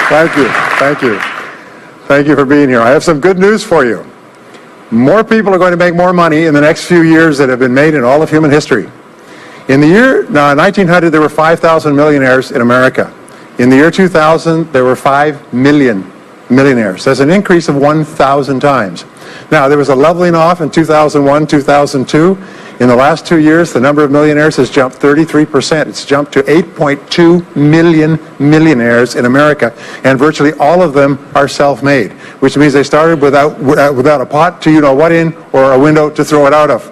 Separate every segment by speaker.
Speaker 1: Thank you. Thank you. Thank you for being here. I have some good news for you. More people are going to make more money in the next few years than have been made in all of human history. In the year 1900, there were 5,000 millionaires in America. In the year 2000, there were 5 million millionaires. That's an increase of 1,000 times. Now, there was a leveling off in 2001, 2002. In the last 2 years, the number of millionaires has jumped 33%. It's jumped to 8.2 million millionaires in America, and virtually all of them are self-made, which means they started without a pot to you-know-what in or a window to throw it out of.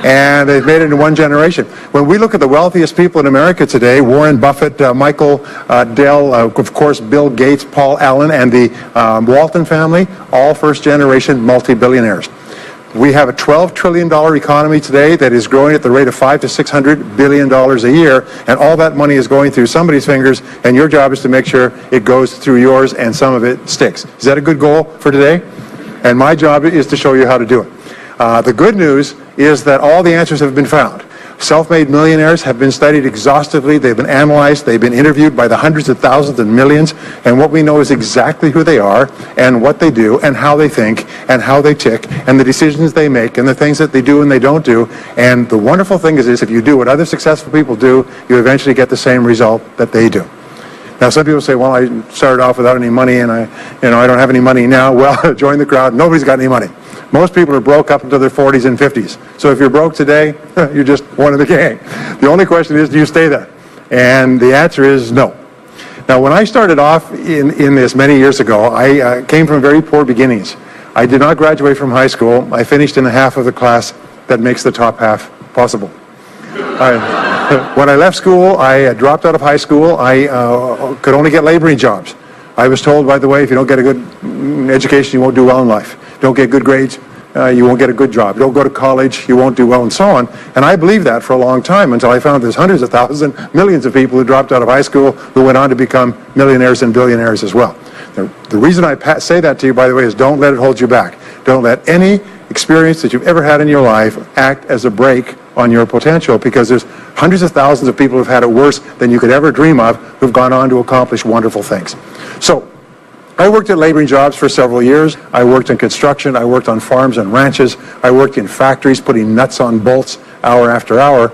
Speaker 1: And they've made it in one generation. When we look at the wealthiest people in America today, Warren Buffett, Michael Dell, of course, Bill Gates, Paul Allen, and the Walton family, all first-generation multi-billionaires. We have a $12 trillion economy today that is growing at the rate of $500 to $600 billion a year, and all that money is going through somebody's fingers, and your job is to make sure it goes through yours and some of it sticks. Is that a good goal for today? And my job is to show you how to do it. The good news is that all the answers have been found. Self-made millionaires have been studied exhaustively. They've been analyzed. They've been interviewed by the hundreds of thousands and millions. And what we know is exactly who they are and what they do and how they think and how they tick and the decisions they make and the things that they do and they don't do. And the wonderful thing is if you do what other successful people do, you eventually get the same result that they do. Now, some people say, well, I started off without any money and I don't have any money now. Well, join the crowd. Nobody's got any money. Most people are broke up until their 40s and 50s. So if you're broke today, you're just one of the gang. The only question is, do you stay there? And the answer is no. Now, when I started off in this many years ago, I came from very poor beginnings. I did not graduate from high school. I finished in the half of the class that makes the top half possible. When I left school, I dropped out of high school. I could only get laboring jobs. I was told, by the way, if you don't get a good education, you won't do well in life. Don't get good grades, you won't get a good job. Don't go to college, you won't do well, and so on. And I believed that for a long time until I found there's hundreds of thousands, millions of people who dropped out of high school who went on to become millionaires and billionaires as well. The reason I say that to you, by the way, is don't let it hold you back. Don't let any experience that you've ever had in your life act as a brake on your potential, because there's hundreds of thousands of people who've had it worse than you could ever dream of who've gone on to accomplish wonderful things. So, I worked at laboring jobs for several years. I worked in construction. I worked on farms and ranches. I worked in factories putting nuts on bolts hour after hour.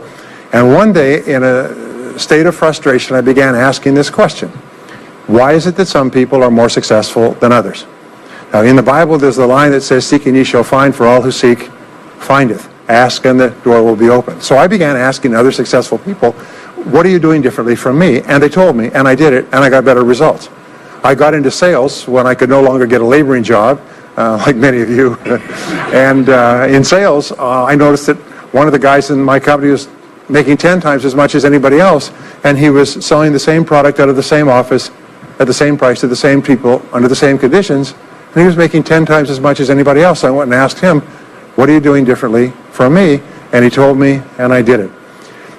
Speaker 1: And one day, in a state of frustration, I began asking this question. Why is it that some people are more successful than others? Now, in the Bible, there's the line that says, seek and ye shall find, for all who seek, findeth. Ask and the door will be open. So I began asking other successful people, what are you doing differently from me? And they told me, and I did it, and I got better results. I got into sales when I could no longer get a laboring job, like many of you. And in sales, I noticed that one of the guys in my company was making 10 times as much as anybody else, and he was selling the same product out of the same office at the same price to the same people under the same conditions, and he was making 10 times as much as anybody else. So I went and asked him, what are you doing differently from me? And he told me, and I did it.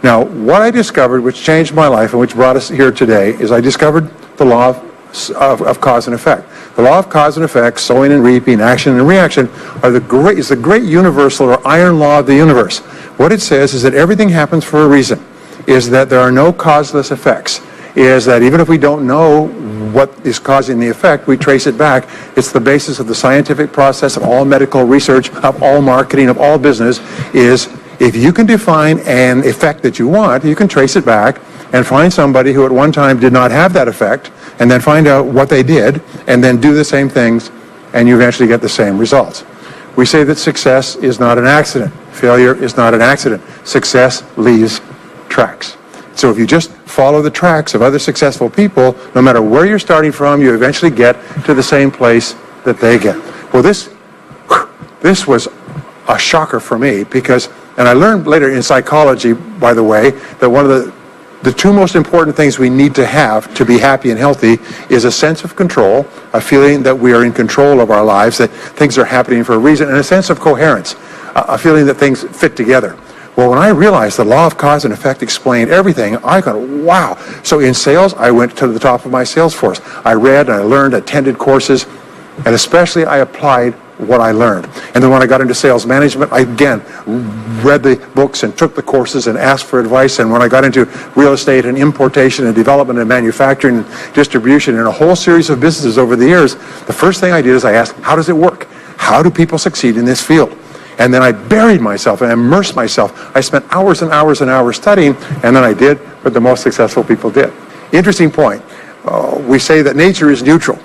Speaker 1: Now, what I discovered, which changed my life and which brought us here today, is I discovered the law of cause and effect. The law of cause and effect, sowing and reaping, action and reaction, is the great universal or iron law of the universe. What it says is that everything happens for a reason, is that there are no causeless effects, is that even if we don't know what is causing the effect, we trace it back. It's the basis of the scientific process, of all medical research, of all marketing, of all business, is if you can define an effect that you want, you can trace it back and find somebody who at one time did not have that effect, and then find out what they did, and then do the same things, and you eventually get the same results. We say that success is not an accident. Failure is not an accident. Success leaves tracks. So if you just follow the tracks of other successful people, no matter where you're starting from, you eventually get to the same place that they get. Well, this was a shocker for me, because, and I learned later in psychology, by the way, that one of the two most important things we need to have to be happy and healthy is a sense of control, a feeling that we are in control of our lives, that things are happening for a reason, and a sense of coherence, a feeling that things fit together. Well, when I realized the law of cause and effect explained everything, I thought, wow. So in sales, I went to the top of my sales force. I read, I learned, attended courses, and especially I applied what I learned. And then when I got into sales management, I again read the books and took the courses and asked for advice. And when I got into real estate and importation and development and manufacturing and distribution and a whole series of businesses over the years, the first thing I did is I asked, how does it work? How do people succeed in this field? And then I buried myself and immersed myself. I spent hours and hours and hours studying, and then I did what the most successful people did. Interesting point. We say that nature is neutral.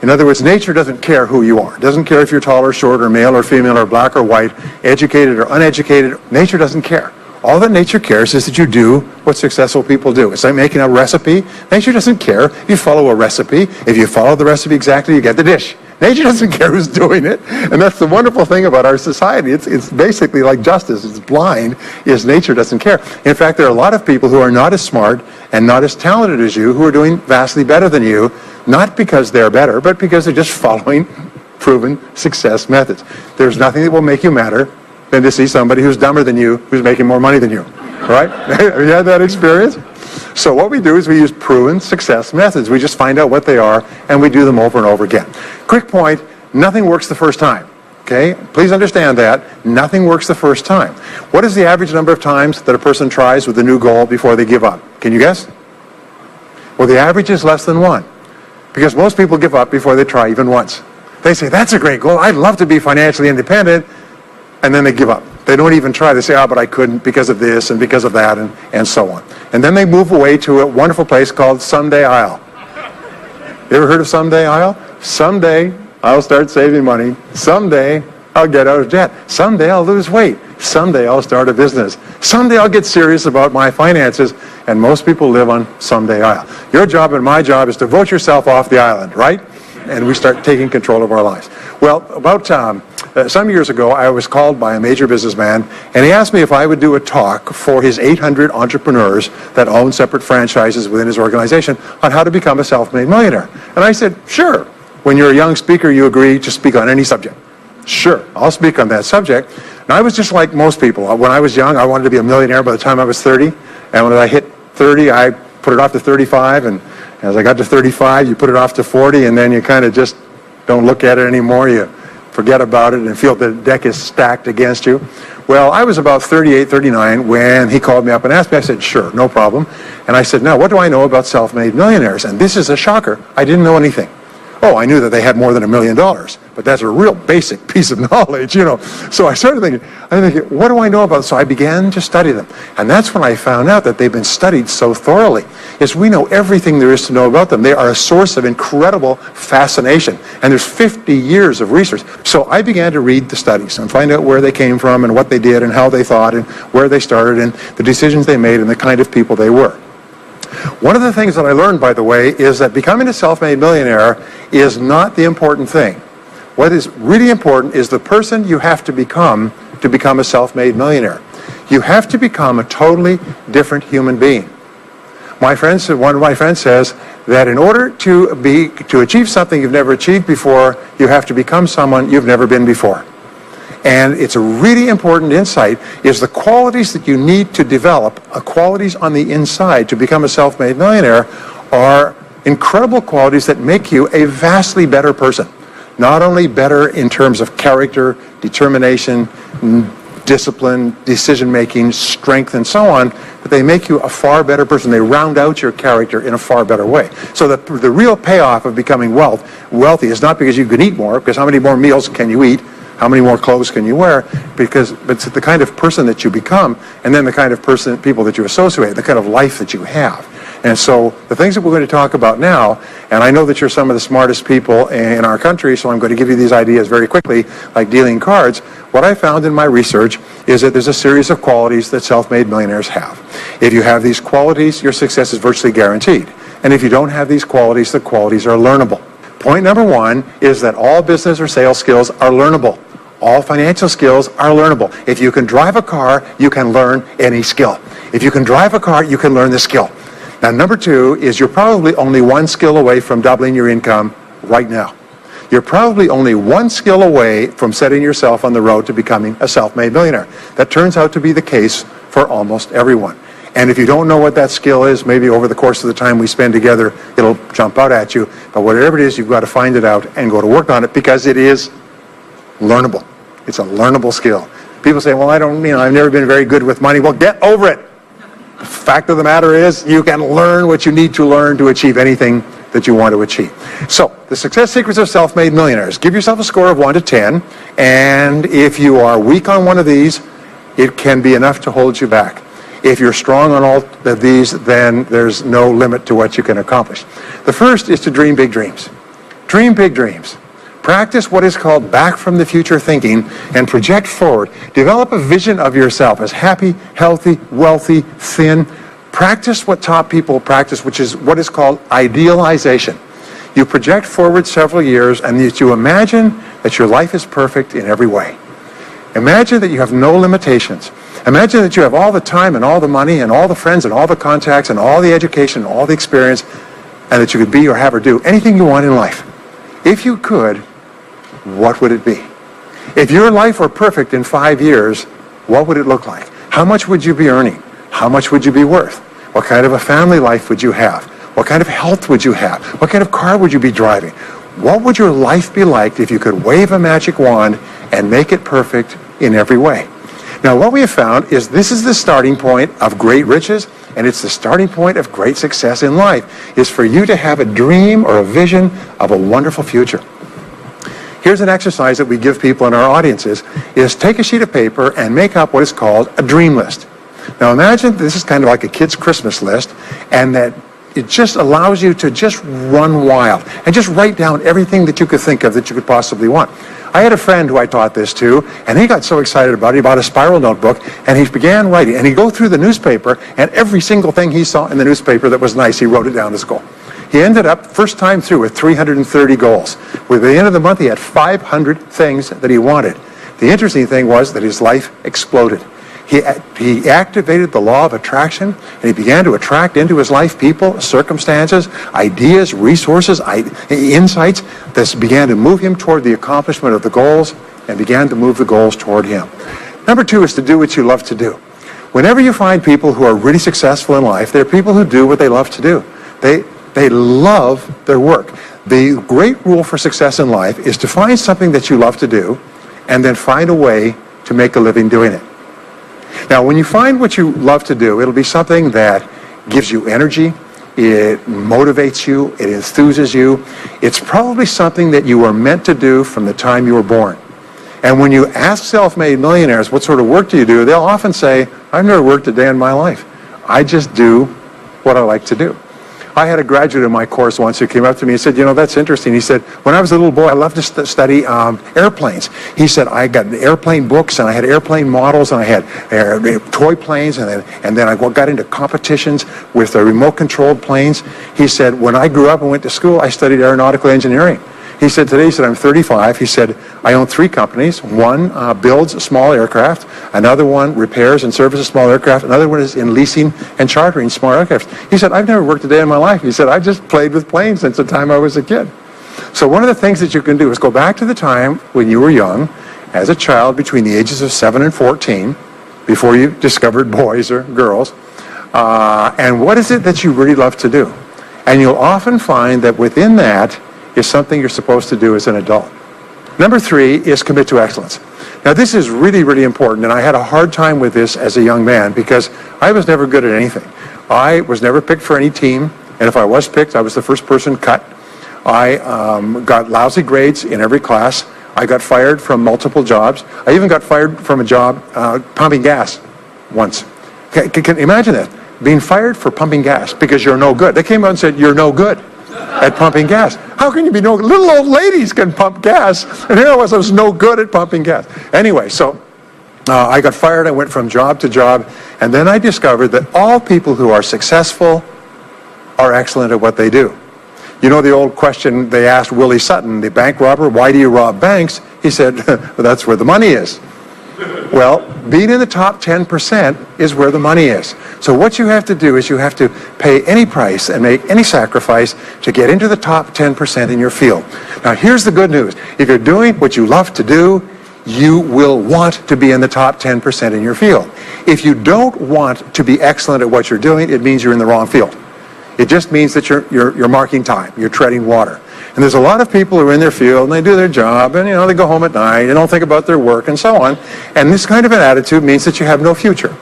Speaker 1: In other words, nature doesn't care who you are. It doesn't care if you're tall or short or male or female or black or white, educated or uneducated. Nature doesn't care. All that nature cares is that you do what successful people do. It's like making a recipe. Nature doesn't care. You follow a recipe. If you follow the recipe exactly, you get the dish. Nature doesn't care who's doing it. And that's the wonderful thing about our society. It's basically like justice. It's blind, is nature doesn't care. In fact, there are a lot of people who are not as smart and not as talented as you who are doing vastly better than you, not because they're better, but because they're just following proven success methods. There's nothing that will make you madder than to see somebody who's dumber than you, who's making more money than you. Right? Have you had that experience? So what we do is we use proven success methods. We just find out what they are, and we do them over and over again. Quick point, nothing works the first time. Okay? Please understand that. Nothing works the first time. What is the average number of times that a person tries with a new goal before they give up? Can you guess? Well, the average is less than 1. Because most people give up before they try even once. They say, that's a great goal. I'd love to be financially independent. And then they give up. They don't even try. They say, but I couldn't because of this and because of that and so on. And then they move away to a wonderful place called Someday I'll. You ever heard of Someday I'll? Someday I'll start saving money. Someday I'll get out of debt. Someday I'll lose weight. Someday I'll start a business. Someday I'll get serious about my finances. And most people live on Someday I'll. Your job and my job is to vote yourself off the island, right? And we start taking control of our lives. Well, about some years ago, I was called by a major businessman, and he asked me if I would do a talk for his 800 entrepreneurs that own separate franchises within his organization on how to become a self-made millionaire. And I said, sure. When you're a young speaker, you agree to speak on any subject. Sure, I'll speak on that subject. And I was just like most people. When I was young, I wanted to be a millionaire by the time I was 30. And when I hit 30, I put it off to 35. And as I got to 35, you put it off to 40, and then you kind of just don't look at it anymore. You forget about it and feel the deck is stacked against you. Well, I was about 38, 39 when he called me up and asked me. I said, sure, no problem. And I said, now, what do I know about self-made millionaires? And this is a shocker. I didn't know anything. Oh, I knew that they had more than $1 million, but that's a real basic piece of knowledge, So I started thinking, what do I know about it? So I began to study them. And that's when I found out that they've been studied so thoroughly, is we know everything there is to know about them. They are a source of incredible fascination. And there's 50 years of research. So I began to read the studies and find out where they came from and what they did and how they thought and where they started and the decisions they made and the kind of people they were. One of the things that I learned, by the way, is that becoming a self-made millionaire is not the important thing. What is really important is the person you have to become a self-made millionaire. You have to become a totally different human being. One of my friends says that in order to achieve something you've never achieved before, you have to become someone you've never been before. And it's a really important insight, is the qualities that you need to develop, qualities on the inside to become a self-made millionaire, are incredible qualities that make you a vastly better person. Not only better in terms of character, determination, discipline, decision-making, strength, and so on, but they make you a far better person. They round out your character in a far better way. So the real payoff of becoming wealthy is not because you can eat more, because how many more meals can you eat? How many more clothes can you wear? But it's the kind of person that you become, and then the kind of people that you associate, the kind of life that you have. And so the things that we're going to talk about now, and I know that you're some of the smartest people in our country, so I'm going to give you these ideas very quickly, like dealing cards. What I found in my research is that there's a series of qualities that self-made millionaires have. If you have these qualities, your success is virtually guaranteed. And if you don't have these qualities, the qualities are learnable. Point number one is that all business or sales skills are learnable. All financial skills are learnable. If you can drive a car, you can learn any skill. If you can drive a car, you can learn the skill. Now, number two is you're probably only one skill away from doubling your income right now. You're probably only one skill away from setting yourself on the road to becoming a self-made millionaire. That turns out to be the case for almost everyone. And if you don't know what that skill is, maybe over the course of the time we spend together, it'll jump out at you. But whatever it is, you've got to find it out and go to work on it, because it is learnable. It's a learnable skill. People say, well, I've never been very good with money. Well, get over it. The fact of the matter is, you can learn what you need to learn to achieve anything that you want to achieve. So, the success secrets of self-made millionaires. Give yourself a score of 1 to 10, and if you are weak on one of these, it can be enough to hold you back. If you're strong on all of these, then there's no limit to what you can accomplish. The first is to dream big dreams. Dream big dreams. Practice what is called back from the future thinking and project forward. Develop a vision of yourself as happy, healthy, wealthy, thin. Practice what top people practice, which is what is called idealization. You project forward several years and you imagine that your life is perfect in every way. Imagine that you have no limitations. Imagine that you have all the time and all the money and all the friends and all the contacts and all the education and all the experience, and that you could be or have or do anything you want in life. If you could, what would it be? If your life were perfect in 5 years, what would it look like? How much would you be earning? How much would you be worth? What kind of a family life would you have? What kind of health would you have? What kind of car would you be driving? What would your life be like if you could wave a magic wand and make it perfect in every way? Now, what we have found is this is the starting point of great riches, and it's the starting point of great success in life, is for you to have a dream or a vision of a wonderful future. Here's an exercise that we give people in our audiences, is take a sheet of paper and make up what is called a dream list. Now imagine this is kind of like a kid's Christmas list, and that it just allows you to just run wild and just write down everything that you could think of that you could possibly want. I had a friend who I taught this to, and he got so excited about it, he bought a spiral notebook, and he began writing. And he'd go through the newspaper, and every single thing he saw in the newspaper that was nice, he wrote it down as a goal. He ended up, first time through, with 330 goals. With the end of the month, he had 500 things that he wanted. The interesting thing was that his life exploded. He activated the law of attraction, and he began to attract into his life people, circumstances, ideas, resources, insights that began to move him toward the accomplishment of the goals and began to move the goals toward him. Number 2 is to do what you love to do. Whenever you find people who are really successful in life, they're people who do what they love to do. They love their work. The great rule for success in life is to find something that you love to do and then find a way to make a living doing it. Now, when you find what you love to do, it'll be something that gives you energy, it motivates you, it enthuses you. It's probably something that you were meant to do from the time you were born. And when you ask self-made millionaires, what sort of work do you do, they'll often say, I've never worked a day in my life. I just do what I like to do. I had a graduate in my course once who came up to me and said, that's interesting. He said, when I was a little boy, I loved to study airplanes. He said, I got airplane books, and I had airplane models, and I had toy planes, and then I got into competitions with remote-controlled planes. He said, when I grew up and went to school, I studied aeronautical engineering. He said, today, I'm 35. He said, I own 3 companies. One builds small aircraft. Another one repairs and services small aircraft. Another one is in leasing and chartering small aircraft. He said, I've never worked a day in my life. He said, I've just played with planes since the time I was a kid. So one of the things that you can do is go back to the time when you were young, as a child between the ages of 7 and 14, before you discovered boys or girls, and what is it that you really love to do? And you'll often find that within that is something you're supposed to do as an adult. Number 3 is commit to excellence. Now this is really, really important, and I had a hard time with this as a young man because I was never good at anything. I was never picked for any team, and if I was picked, I was the first person cut. I got lousy grades in every class. I got fired from multiple jobs. I even got fired from a job pumping gas once. Can you imagine that? Being fired for pumping gas because you're no good. They came out and said, you're no good at pumping gas. How can you be no good? Little old ladies can pump gas, and here I was no good at pumping gas. Anyway, so I got fired. I went from job to job, and then I discovered that all people who are successful are excellent at what they do. You know the old question they asked Willie Sutton, the bank robber, why do you rob banks? He said, well, that's where the money is. Well, being in the top 10% is where the money is. So what you have to do is you have to pay any price and make any sacrifice to get into the top 10% in your field. Now, here's the good news. If you're doing what you love to do, you will want to be in the top 10% in your field. If you don't want to be excellent at what you're doing, it means you're in the wrong field. It just means that you're marking time. You're treading water. And there's a lot of people who are in their field and they do their job and, they go home at night. They don't think about their work and so on. And this kind of an attitude means that you have no future.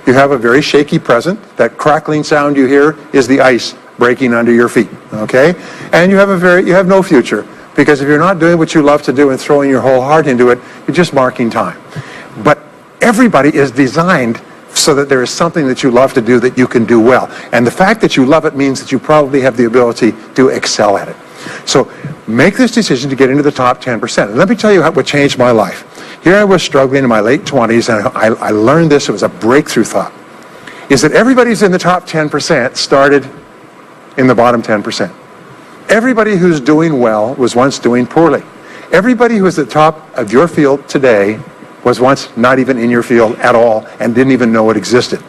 Speaker 1: You have a very shaky present. That crackling sound you hear is the ice breaking under your feet, okay? And you have no future, because if you're not doing what you love to do and throwing your whole heart into it, you're just marking time. But everybody is designed so that there is something that you love to do that you can do well. And the fact that you love it means that you probably have the ability to excel at it. So make this decision to get into the top 10%. And let me tell you what changed my life. Here I was struggling in my late 20s, and I learned this. It was a breakthrough thought. Is that everybody's in the top 10% started in the bottom 10%. Everybody who's doing well was once doing poorly. Everybody who is at the top of your field today was once not even in your field at all and didn't even know it existed.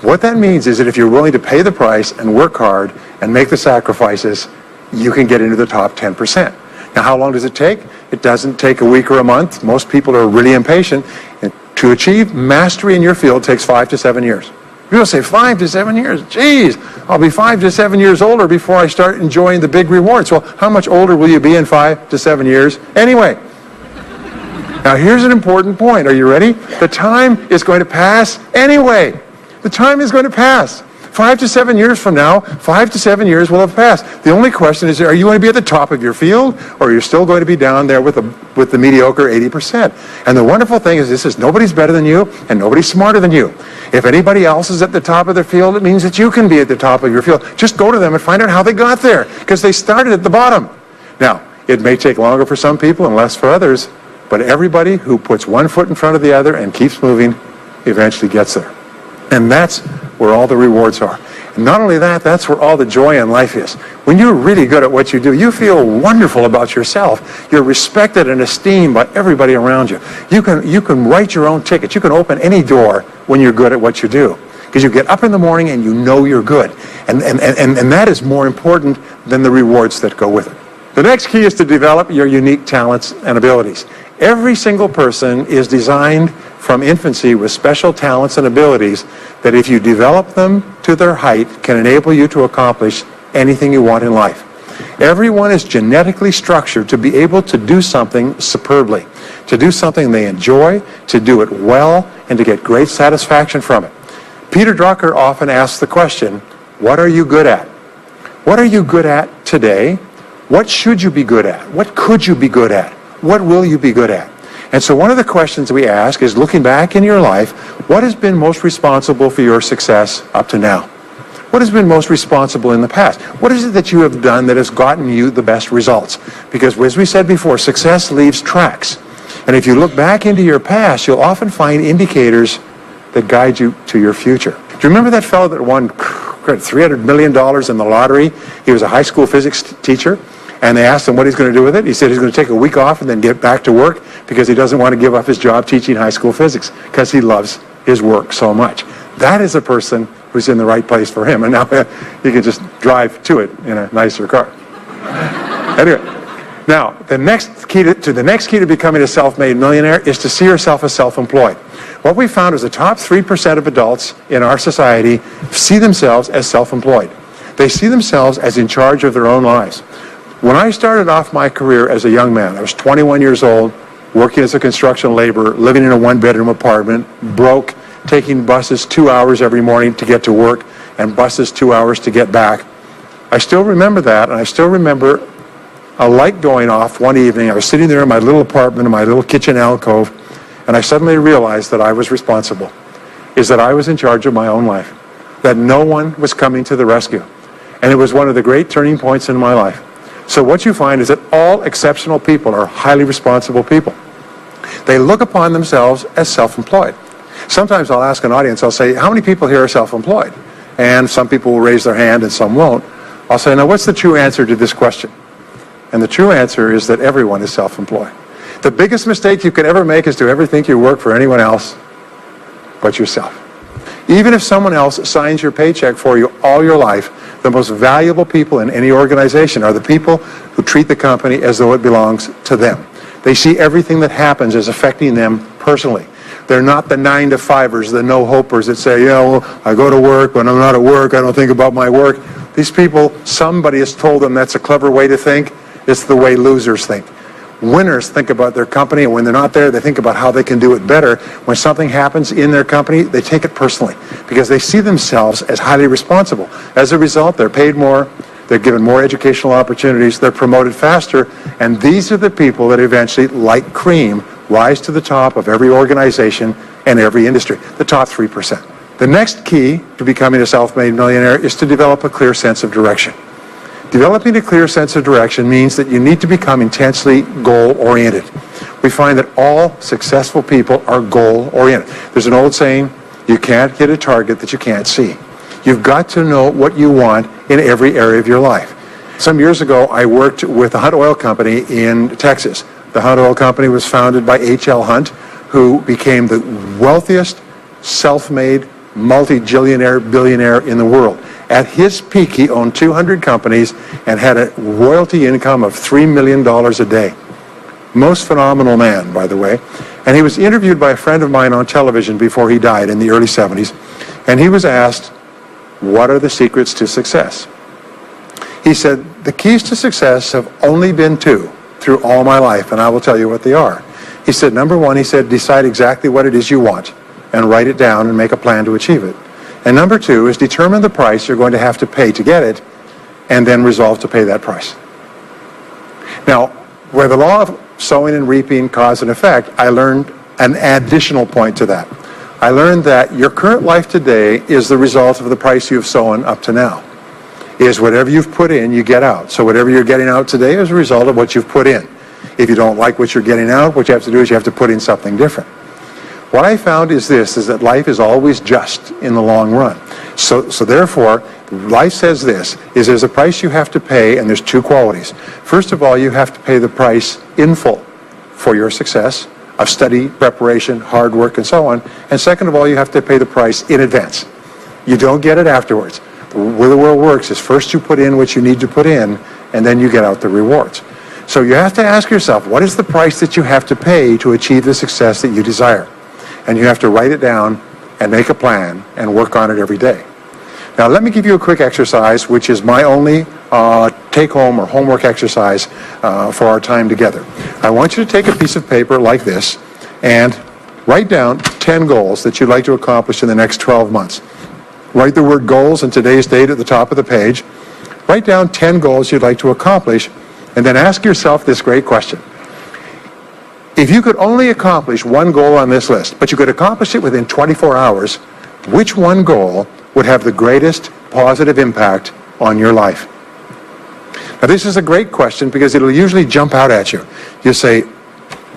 Speaker 1: What that means is that if you're willing to pay the price and work hard and make the sacrifices, you can get into the top 10%. Now, how long does it take? It doesn't take a week or a month. Most people are really impatient. And to achieve mastery in your field takes 5 to 7 years. People say 5 to 7 years. Geez, I'll be 5 to 7 years older before I start enjoying the big rewards. Well, how much older will you be in 5 to 7 years anyway? Now, here's an important point. Are you ready? The time is going to pass anyway. The time is going to pass. 5 to 7 years from now, 5 to 7 years will have passed. The only question is, are you going to be at the top of your field, or are you still going to be down there with the mediocre 80%? And the wonderful thing is this is nobody's better than you, and nobody's smarter than you. If anybody else is at the top of their field, it means that you can be at the top of your field. Just go to them and find out how they got there, because they started at the bottom. Now, it may take longer for some people and less for others, but everybody who puts one foot in front of the other and keeps moving eventually gets there. And that's where all the rewards are. And not only that, that's where all the joy in life is. When you're really good at what you do, you feel wonderful about yourself. You're respected and esteemed by everybody around you. You can write your own tickets. You can open any door when you're good at what you do. Because you get up in the morning and you know you're good. And that is more important than the rewards that go with it. The next key is to develop your unique talents and abilities. Every single person is designed from infancy with special talents and abilities that if you develop them to their height can enable you to accomplish anything you want in life. Everyone is genetically structured to be able to do something superbly, to do something they enjoy, to do it well, and to get great satisfaction from it. Peter Drucker often asks the question, what are you good at? What are you good at today? What should you be good at? What could you be good at? What will you be good at? And so one of the questions we ask is, looking back in your life, what has been most responsible for your success up to now? What has been most responsible in the past? What is it that you have done that has gotten you the best results? Because as we said before, success leaves tracks. And if you look back into your past, you'll often find indicators that guide you to your future. Do you remember that fellow that won $300 million in the lottery? He was a high school physics teacher. And they asked him what he's going to do with it. He said he's going to take a week off and then get back to work because he doesn't want to give up his job teaching high school physics because he loves his work so much. That is a person who's in the right place for him. And now you can just drive to it in a nicer car. Anyway, now the next key to becoming a self-made millionaire is to see yourself as self-employed. What we found is the top 3% of adults in our society see themselves as self-employed. They see themselves as in charge of their own lives. When I started off my career as a young man, I was 21 years old, working as a construction laborer, living in a one-bedroom apartment, broke, taking buses 2 hours every morning to get to work, and buses 2 hours to get back. I still remember that, and I still remember a light going off one evening. I was sitting there in my little apartment, in my little kitchen alcove, and I suddenly realized that I was responsible, that I was in charge of my own life, that no one was coming to the rescue. And it was one of the great turning points in my life. So what you find is that all exceptional people are highly responsible people. They look upon themselves as self-employed. Sometimes I'll ask an audience, I'll say, how many people here are self-employed? And some people will raise their hand and some won't. I'll say, now what's the true answer to this question? And the true answer is that everyone is self-employed. The biggest mistake you could ever make is to ever think you work for anyone else but yourself. Even if someone else signs your paycheck for you all your life, the most valuable people in any organization are the people who treat the company as though it belongs to them. They see everything that happens as affecting them personally. They're not the 9-to-5ers, the no-hopers that say, I go to work, when I'm not at work, I don't think about my work. These people, somebody has told them that's a clever way to think. It's the way losers think. Winners think about their company, and when they're not there, they think about how they can do it better. When something happens in their company, they take it personally because they see themselves as highly responsible. As a result, they're paid more, they're given more educational opportunities, they're promoted faster, and these are the people that eventually, like cream, rise to the top of every organization and every industry, the top 3%. The next key to becoming a self-made millionaire is to develop a clear sense of direction. Developing a clear sense of direction means that you need to become intensely goal-oriented. We find that all successful people are goal-oriented. There's an old saying, you can't hit a target that you can't see. You've got to know what you want in every area of your life. Some years ago, I worked with the Hunt Oil Company in Texas. The Hunt Oil Company was founded by H.L. Hunt, who became the wealthiest self-made multi-jillionaire billionaire in the world. At his peak, he owned 200 companies and had a royalty income of $3 million a day. Most phenomenal man, by the way. And he was interviewed by a friend of mine on television before he died in the early 70s. And he was asked, what are the secrets to success? He said, the keys to success have only been two through all my life, and I will tell you what they are. He said, number one, he said, decide exactly what it is you want and write it down and make a plan to achieve it. And number two is determine the price you're going to have to pay to get it and then resolve to pay that price. Now, where the law of sowing and reaping cause and effect, I learned an additional point to that. I learned that your current life today is the result of the price you've sown up to now. Is whatever you've put in, you get out. So whatever you're getting out today is a result of what you've put in. If you don't like what you're getting out, what you have to do is you have to put in something different. What I found is this, is that life is always just in the long run. So therefore, life says this, is there's a price you have to pay, and there's two qualities. First of all, you have to pay the price in full for your success of study, preparation, hard work, and so on. And second of all, you have to pay the price in advance. You don't get it afterwards. The way the world works is first you put in what you need to put in, and then you get out the rewards. So you have to ask yourself, what is the price that you have to pay to achieve the success that you desire? And you have to write it down and make a plan and work on it every day. Now let me give you a quick exercise, which is my only take-home or homework exercise for our time together. I want you to take a piece of paper like this and write down 10 goals that you'd like to accomplish in the next 12 months. Write the word goals and today's date at the top of the page. Write down 10 goals you'd like to accomplish, and then ask yourself this great question. If you could only accomplish one goal on this list, but you could accomplish it within 24 hours, which one goal would have the greatest positive impact on your life? Now this is a great question because it'll usually jump out at you. You say,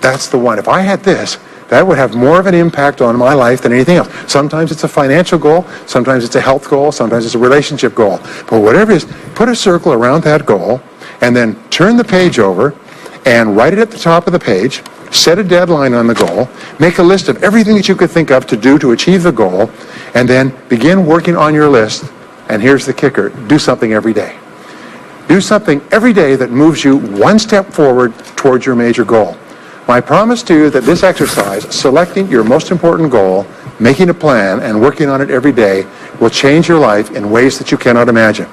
Speaker 1: that's the one. If I had this, that would have more of an impact on my life than anything else. Sometimes it's a financial goal, sometimes it's a health goal, sometimes it's a relationship goal. But whatever it is, put a circle around that goal and then turn the page over and write it at the top of the page, set a deadline on the goal, make a list of everything that you could think of to do to achieve the goal, and then begin working on your list. And here's the kicker, do something every day. Do something every day that moves you one step forward towards your major goal. My promise to you that this exercise, selecting your most important goal, making a plan, and working on it every day, will change your life in ways that you cannot imagine.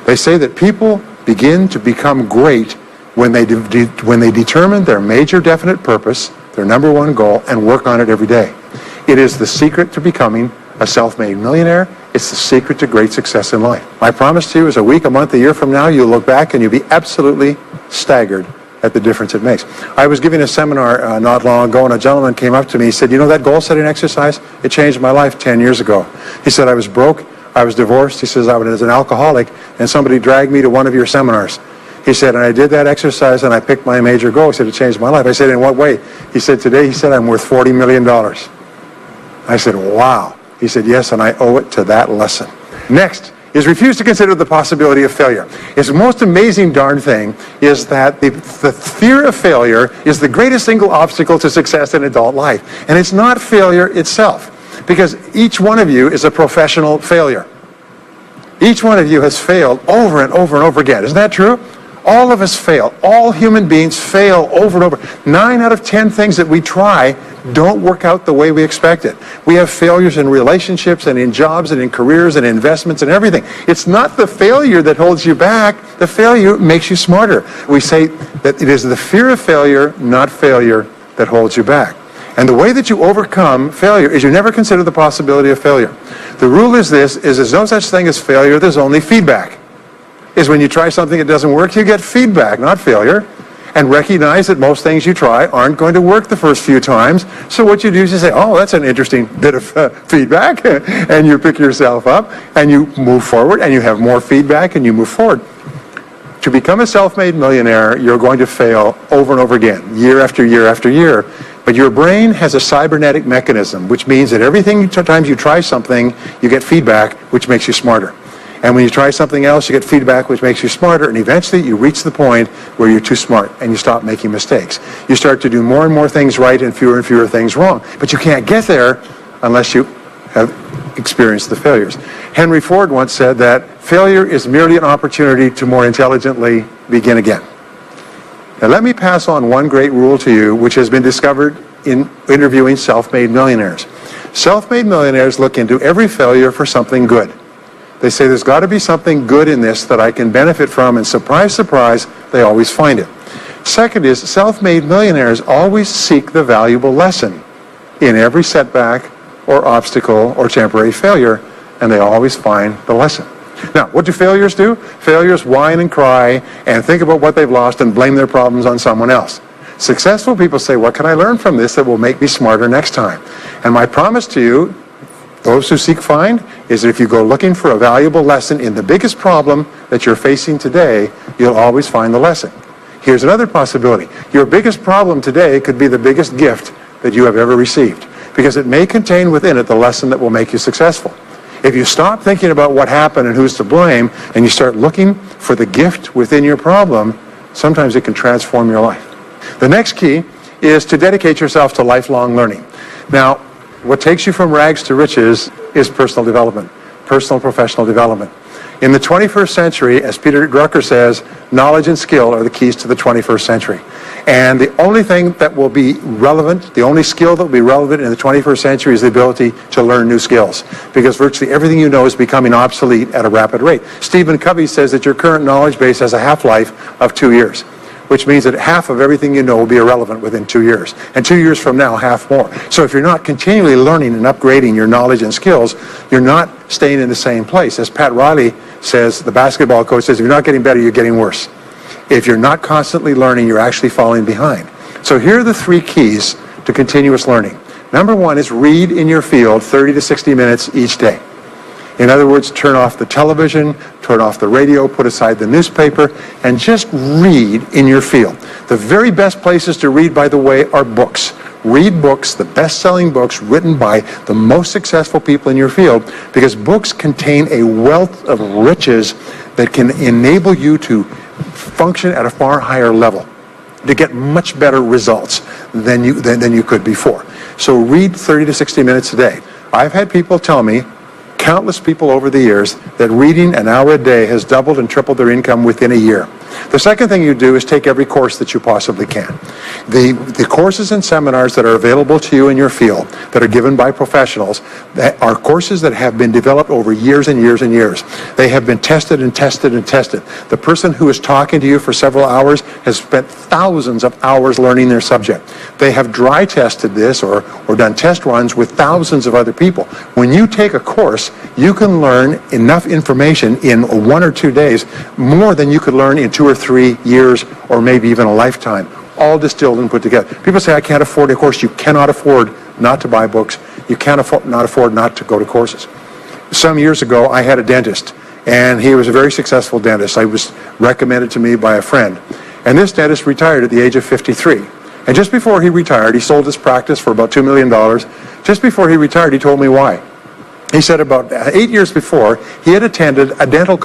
Speaker 1: They say that people begin to become great when they determine their major definite purpose, their number one goal, and work on it every day. It is the secret to becoming a self-made millionaire. It's the secret to great success in life. My promise to you is a week, a month, a year from now, you'll look back and you'll be absolutely staggered at the difference it makes. I was giving a seminar not long ago, and a gentleman came up to me. He said, you know that goal-setting exercise? It changed my life 10 years ago. He said, I was broke, I was divorced. He says, I was an alcoholic, and somebody dragged me to one of your seminars. He said, and I did that exercise, and I picked my major goal. He said, it changed my life. I said, in what way? He said, today, he said, I'm worth $40 million. I said, wow. He said, yes, and I owe it to that lesson. Next is refuse to consider the possibility of failure. It's the most amazing darn thing is that the fear of failure is the greatest single obstacle to success in adult life. And it's not failure itself, because each one of you is a professional failure. Each one of you has failed over and over and over again. Isn't that true? All of us fail. All human beings fail over and over. 9 out of 10 things that we try don't work out the way we expected. We have failures in relationships and in jobs and in careers and investments and everything. It's not the failure that holds you back. The failure makes you smarter. We say that it is the fear of failure, not failure, that holds you back. And the way that you overcome failure is you never consider the possibility of failure. The rule is this, is there's no such thing as failure, there's only feedback. Is when you try something that doesn't work, you get feedback, not failure. And recognize that most things you try aren't going to work the first few times. So what you do is you say, oh, that's an interesting bit of feedback. And you pick yourself up and you move forward and you have more feedback and you move forward. To become a self-made millionaire, you're going to fail over and over again, year after year after year. But your brain has a cybernetic mechanism, which means that every time you try something, you get feedback, which makes you smarter. And when you try something else, you get feedback which makes you smarter, and eventually you reach the point where you're too smart and you stop making mistakes. You start to do more and more things right and fewer things wrong. But you can't get there unless you have experienced the failures. Henry Ford once said that failure is merely an opportunity to more intelligently begin again. Now let me pass on one great rule to you which has been discovered in interviewing self-made millionaires. Self-made millionaires look into every failure for something good. They say there's got to be something good in this that I can benefit from, and surprise, surprise, they always find it. Second is self-made millionaires always seek the valuable lesson in every setback or obstacle or temporary failure, and they always find the lesson. Now, what do failures do? Failures whine and cry and think about what they've lost and blame their problems on someone else. Successful people say, what can I learn from this that will make me smarter next time? And my promise to you, those who seek find, is that if you go looking for a valuable lesson in the biggest problem that you're facing today, you'll always find the lesson. Here's another possibility. Your biggest problem today could be the biggest gift that you have ever received, because it may contain within it the lesson that will make you successful. If you stop thinking about what happened and who's to blame, and you start looking for the gift within your problem, sometimes it can transform your life. The next key is to dedicate yourself to lifelong learning. Now, what takes you from rags to riches is personal development, personal professional development. In the 21st century, as Peter Drucker says, knowledge and skill are the keys to the 21st century. And the only thing that will be relevant, the only skill that will be relevant in the 21st century is the ability to learn new skills, because virtually everything you know is becoming obsolete at a rapid rate. Stephen Covey says that your current knowledge base has a half-life of 2 years, which means that half of everything you know will be irrelevant within 2 years. And 2 years from now, half more. So if you're not continually learning and upgrading your knowledge and skills, you're not staying in the same place. As Pat Riley says, the basketball coach says, if you're not getting better, you're getting worse. If you're not constantly learning, you're actually falling behind. So here are the 3 keys to continuous learning. Number 1 is read in your field 30 to 60 minutes each day. In other words, turn off the television, turn off the radio, put aside the newspaper, and just read in your field. The very best places to read, by the way, are books. Read books, the best-selling books written by the most successful people in your field, because books contain a wealth of riches that can enable you to function at a far higher level, to get much better results than you could before. So read 30 to 60 minutes a day. I've had people tell me, countless people over the years, that reading an hour a day has doubled and tripled their income within a year. The second thing you do is take every course that you possibly can. The courses and seminars that are available to you in your field that are given by professionals are courses that have been developed over years and years and years. They have been tested and tested and tested. The person who is talking to you for several hours has spent thousands of hours learning their subject. They have dry tested this or done test runs with thousands of other people. When you take a course, you can learn enough information in 1 or 2 days, more than you could learn in 2 or 3 years or maybe even a lifetime, all distilled and put together. People say, I can't afford a course. You cannot afford not to buy books. You can't afford not to go to courses. Some years ago, I had a dentist, and he was a very successful dentist. He was recommended to me by a friend. And this dentist retired at the age of 53. And just before he retired, he sold his practice for about $2 million. Just before he retired, he told me why. He said about 8 years before, he had attended a dental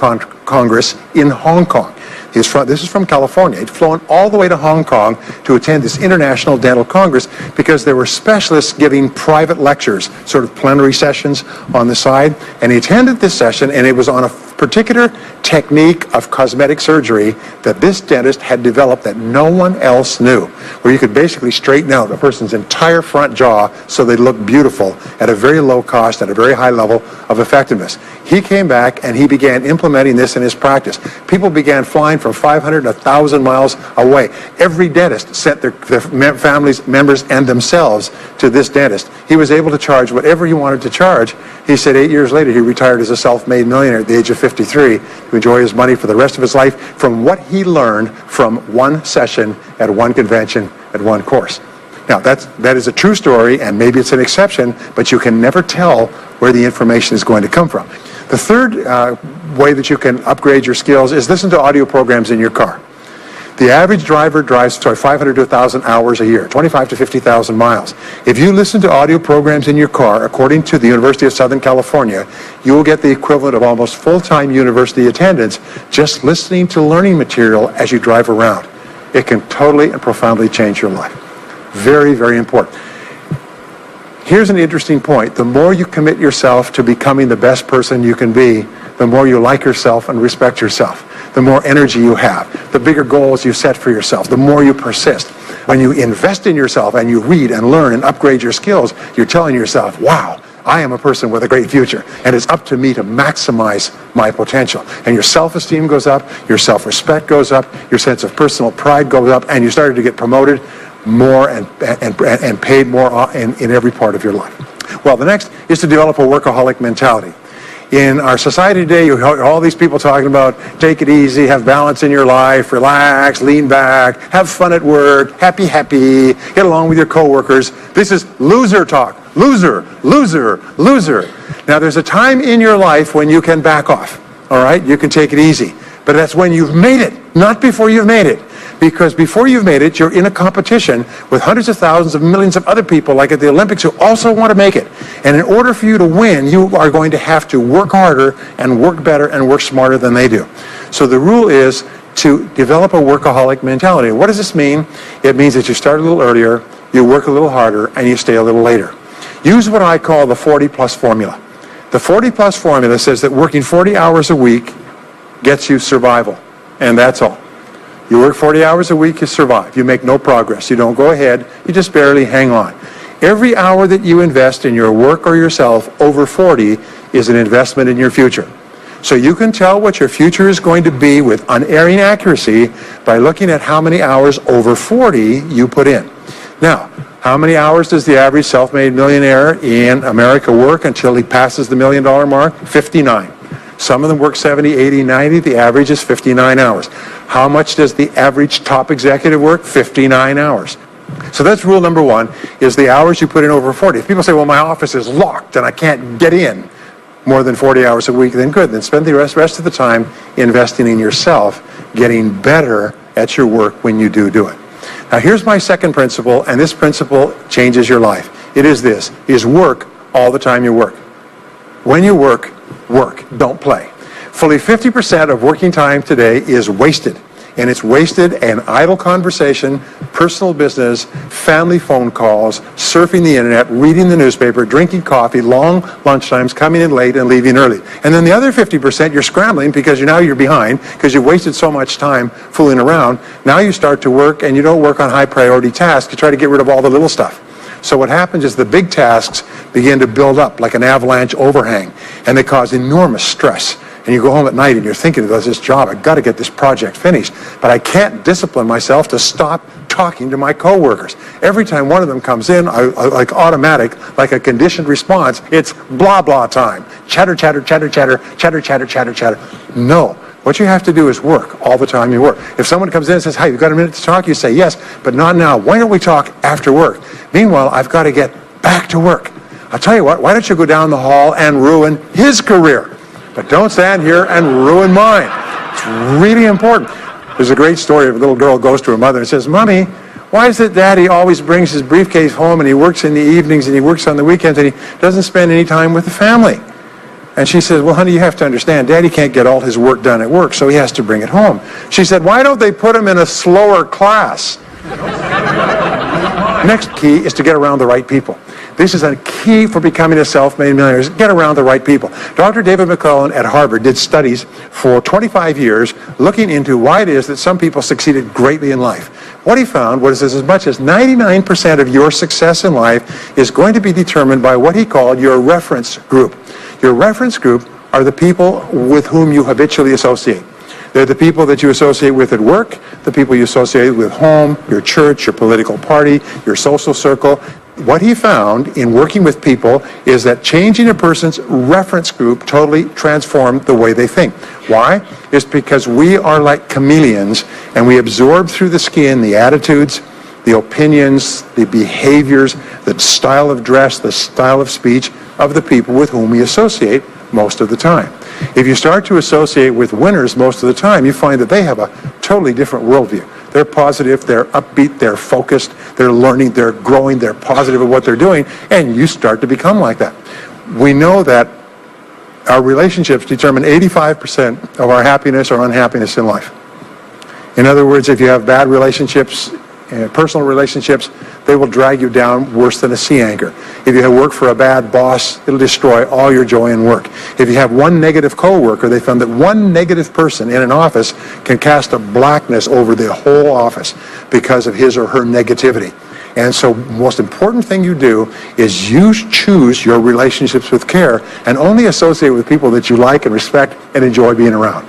Speaker 1: Congress in Hong Kong. This is from California. He'd flown all the way to Hong Kong to attend this International Dental Congress because there were specialists giving private lectures, sort of plenary sessions on the side. And he attended this session, and it was on a particular technique of cosmetic surgery that this dentist had developed that no one else knew, where you could basically straighten out a person's entire front jaw so they look beautiful at a very low cost, at a very high level of effectiveness. He came back and he began implementing this in his practice. People began flying from 500 to 1,000 miles away. Every dentist sent their families, members, and themselves to this dentist. He was able to charge whatever he wanted to charge. He said 8 years later he retired as a self-made millionaire at the age of 53 to enjoy his money for the rest of his life from what he learned from one session at one convention at one course. Now, that is a true story, and maybe it's an exception, but you can never tell where the information is going to come from. The third way that you can upgrade your skills is listen to audio programs in your car. The average driver drives 500 to 1,000 hours a year, 25 to 50,000 miles. If you listen to audio programs in your car, according to the University of Southern California, you will get the equivalent of almost full-time university attendance just listening to learning material as you drive around. It can totally and profoundly change your life. Very, very important. Here's an interesting point. The more you commit yourself to becoming the best person you can be, the more you like yourself and respect yourself. The more energy you have, the bigger goals you set for yourself, the more you persist. When you invest in yourself and you read and learn and upgrade your skills, you're telling yourself, wow, I am a person with a great future, and it's up to me to maximize my potential. And your self-esteem goes up, your self-respect goes up, your sense of personal pride goes up, and you started to get promoted more and paid more in every part of your life. Well, the next is to develop a workaholic mentality. In our society today, you hear all these people talking about take it easy, have balance in your life, relax, lean back, have fun at work, happy, get along with your coworkers. This is loser talk. Loser, loser, loser. Now, there's a time in your life when you can back off, all right? You can take it easy. But that's when you've made it, not before you've made it. Because before you've made it, you're in a competition with hundreds of thousands of millions of other people, like at the Olympics, who also want to make it. And in order for you to win, you are going to have to work harder and work better and work smarter than they do. So the rule is to develop a workaholic mentality. What does this mean? It means that you start a little earlier, you work a little harder, and you stay a little later. Use what I call the 40-plus formula. The 40-plus formula says that working 40 hours a week gets you survival, and that's all. You work 40 hours a week, you survive. You make no progress. You don't go ahead. You just barely hang on. Every hour that you invest in your work or yourself over 40 is an investment in your future. So you can tell what your future is going to be with unerring accuracy by looking at how many hours over 40 you put in. Now, how many hours does the average self-made millionaire in America work until he passes the $1 million mark? 59. Some of them work 70, 80, 90. The average is 59 hours. How much does the average top executive work? 59 hours. So that's rule number one, is the hours you put in over 40. If people say, well, my office is locked and I can't get in more than 40 hours a week, then good. Then spend the rest of the time investing in yourself, getting better at your work when you do it. Now, here's my second principle, and this principle changes your life. It is this, is work all the time you work. When you work, work, don't play. Fully 50% of working time today is wasted. And it's wasted in idle conversation, personal business, family phone calls, surfing the internet, reading the newspaper, drinking coffee, long lunchtimes, coming in late and leaving early. And then the other 50%, you're scrambling because now you're behind because you've wasted so much time fooling around. Now you start to work, and you don't work on high priority tasks. You try to get rid of all the little stuff. So what happens is the big tasks begin to build up like an avalanche overhang, and they cause enormous stress. And you go home at night and you're thinking about this job, I've got to get this project finished, but I can't discipline myself to stop talking to my coworkers. Every time one of them comes in, I like automatic, like a conditioned response, it's blah, blah time. Chatter, chatter, chatter, chatter, chatter, chatter, chatter, chatter. No. What you have to do is work all the time you work. If someone comes in and says, hey, you've got a minute to talk, you say, yes, but not now. Why don't we talk after work? Meanwhile, I've got to get back to work. I'll tell you what, why don't you go down the hall and ruin his career? But don't stand here and ruin mine. It's really important. There's a great story of a little girl goes to her mother and says, Mommy, why is it Daddy always brings his briefcase home and he works in the evenings and he works on the weekends and he doesn't spend any time with the family? And she says, well, honey, you have to understand, Daddy can't get all his work done at work, so he has to bring it home. She said, why don't they put him in a slower class? Next key is to get around the right people. This is a key for becoming a self-made millionaire, is get around the right people. Dr. David McClellan at Harvard did studies for 25 years looking into why it is that some people succeeded greatly in life. What he found was as much as 99% of your success in life is going to be determined by what he called your reference group. Your reference group are the people with whom you habitually associate. They're the people that you associate with at work, the people you associate with home, your church, your political party, your social circle. What he found in working with people is that changing a person's reference group totally transformed the way they think. Why? It's because we are like chameleons, and we absorb through the skin the attitudes, the opinions, the behaviors, the style of dress, the style of speech of the people with whom we associate most of the time. If you start to associate with winners most of the time, you find that they have a totally different worldview. They're positive, they're upbeat, they're focused, they're learning, they're growing, they're positive at what they're doing, and you start to become like that. We know that our relationships determine 85% of our happiness or unhappiness in life. In other words, if you have bad relationships, personal relationships, they will drag you down worse than a sea anchor. If you have work for a bad boss, it'll destroy all your joy in work. If you have one negative coworker, they found that one negative person in an office can cast a blackness over the whole office because of his or her negativity. And so the most important thing you do is you choose your relationships with care and only associate with people that you like and respect and enjoy being around.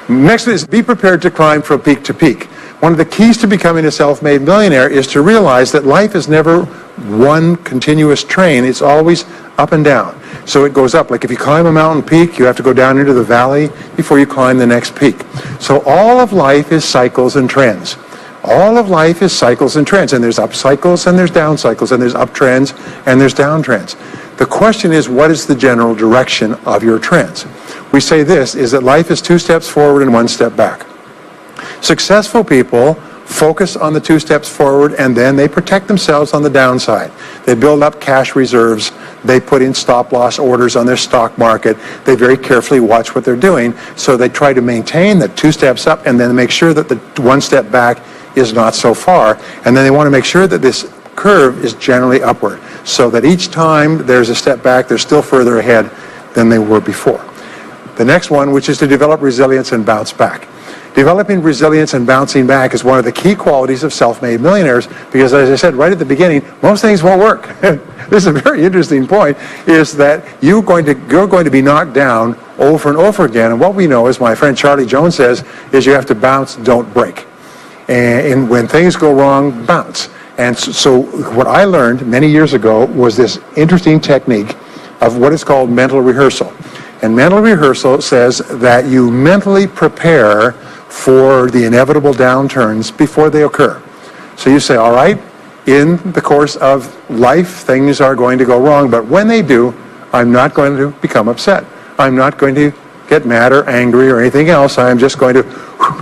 Speaker 1: Next is be prepared to climb from peak to peak. One of the keys to becoming a self-made millionaire is to realize that life is never one continuous train. It's always up and down. So it goes up. Like if you climb a mountain peak, you have to go down into the valley before you climb the next peak. So all of life is cycles and trends. All of life is cycles and trends. And there's up cycles and there's down cycles and there's up trends and there's down trends. The question is, what is the general direction of your trends? We say this, is that life is 2 steps forward and 1 step back. Successful people focus on the 2 steps forward, and then they protect themselves on the downside. They build up cash reserves. They put in stop-loss orders on their stock market. They very carefully watch what they're doing, so they try to maintain the 2 steps up and then make sure that the 1 step back is not so far. And then they want to make sure that this curve is generally upward, so that each time there's a step back, they're still further ahead than they were before. The next one, which is to develop resilience and bounce back. Developing resilience and bouncing back is one of the key qualities of self-made millionaires because, as I said right at the beginning, most things won't work. This is a very interesting point, is that you're going to be knocked down over and over again. And what we know, as my friend Charlie Jones says, is you have to bounce, don't break. And when things go wrong, bounce. And so what I learned many years ago was this interesting technique of what is called mental rehearsal. And mental rehearsal says that you mentally prepare for the inevitable downturns before they occur. So you say, all right, in the course of life, things are going to go wrong, but when they do, I'm not going to become upset. I'm not going to get mad or angry or anything else. I'm just going to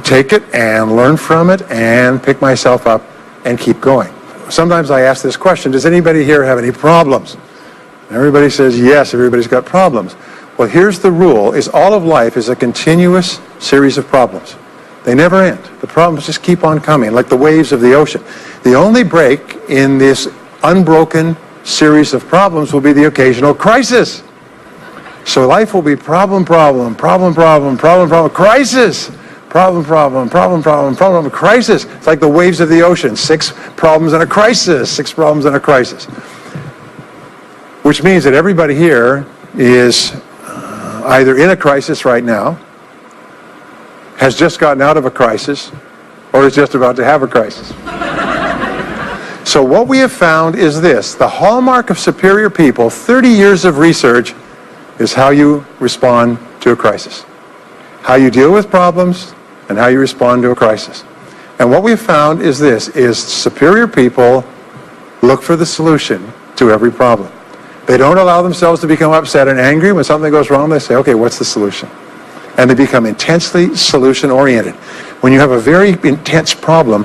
Speaker 1: take it and learn from it and pick myself up and keep going. Sometimes I ask this question, does anybody here have any problems? Everybody says yes, everybody's got problems. Well, here's the rule, is all of life is a continuous series of problems. They never end. The problems just keep on coming, like the waves of the ocean. The only break in this unbroken series of problems will be the occasional crisis. So life will be problem, problem, problem, problem, problem, problem, crisis. Problem, problem, problem, problem, problem, crisis. It's like the waves of the ocean. 6 problems and a crisis. 6 problems and a crisis. Which means that everybody here is either in a crisis right now, has just gotten out of a crisis, or is just about to have a crisis. So what we have found is this. The hallmark of superior people, 30 years of research, is how you respond to a crisis. How you deal with problems and how you respond to a crisis. And what we have found is this, is superior people look for the solution to every problem. They don't allow themselves to become upset and angry. When something goes wrong, they say, okay, what's the solution? And they become intensely solution-oriented. When you have a very intense problem,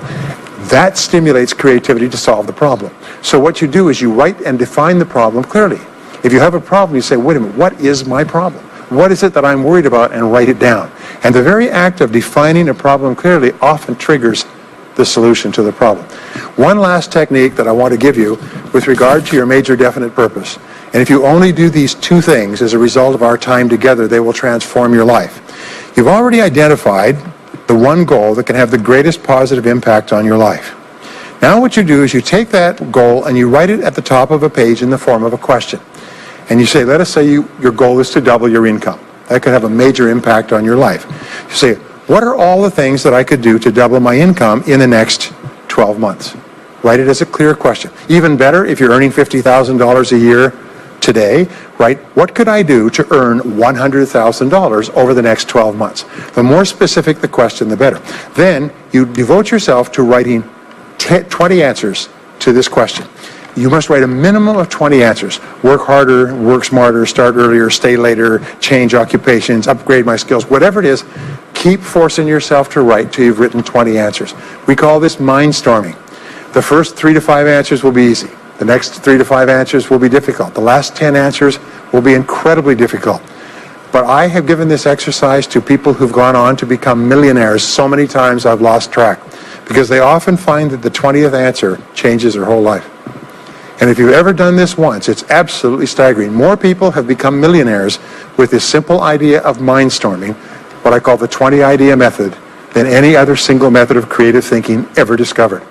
Speaker 1: that stimulates creativity to solve the problem. So what you do is you write and define the problem clearly. If you have a problem, you say, wait a minute, what is my problem? what is it that I'm worried about, and write it down. And the very act of defining a problem clearly often triggers the solution to the problem. One last technique that I want to give you with regard to your major definite purpose. And if you only do these two things as a result of our time together, they will transform your life. You've already identified the one goal that can have the greatest positive impact on your life. Now what you do is you take that goal and you write it at the top of a page in the form of a question. And you say, let us say your goal is to double your income. That could have a major impact on your life. You say, what are all the things that I could do to double my income in the next 12 months? Write it as a clear question. Even better, if you're earning $50,000 a year today, write, what could I do to earn $100,000 over the next 12 months? The more specific the question, the better. Then you devote yourself to writing 20 answers to this question. You must write a minimum of 20 answers. Work harder, work smarter, start earlier, stay later, change occupations, upgrade my skills, whatever it is, keep forcing yourself to write till you've written 20 answers. We call this mindstorming. The first 3 to 5 answers will be easy. The next 3 to 5 answers will be difficult. The last 10 answers will be incredibly difficult. But I have given this exercise to people who've gone on to become millionaires so many times I've lost track, because they often find that the 20th answer changes their whole life. And if you've ever done this once, it's absolutely staggering. More people have become millionaires with this simple idea of mindstorming, what I call the 20 idea method, than any other single method of creative thinking ever discovered.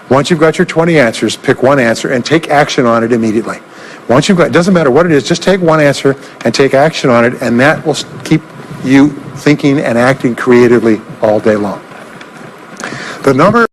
Speaker 1: Once you've got your 20 answers, pick one answer and take action on it immediately. Once you've got, it doesn't matter what it is, just take one answer and take action on it, and that will keep you thinking and acting creatively all day long. The number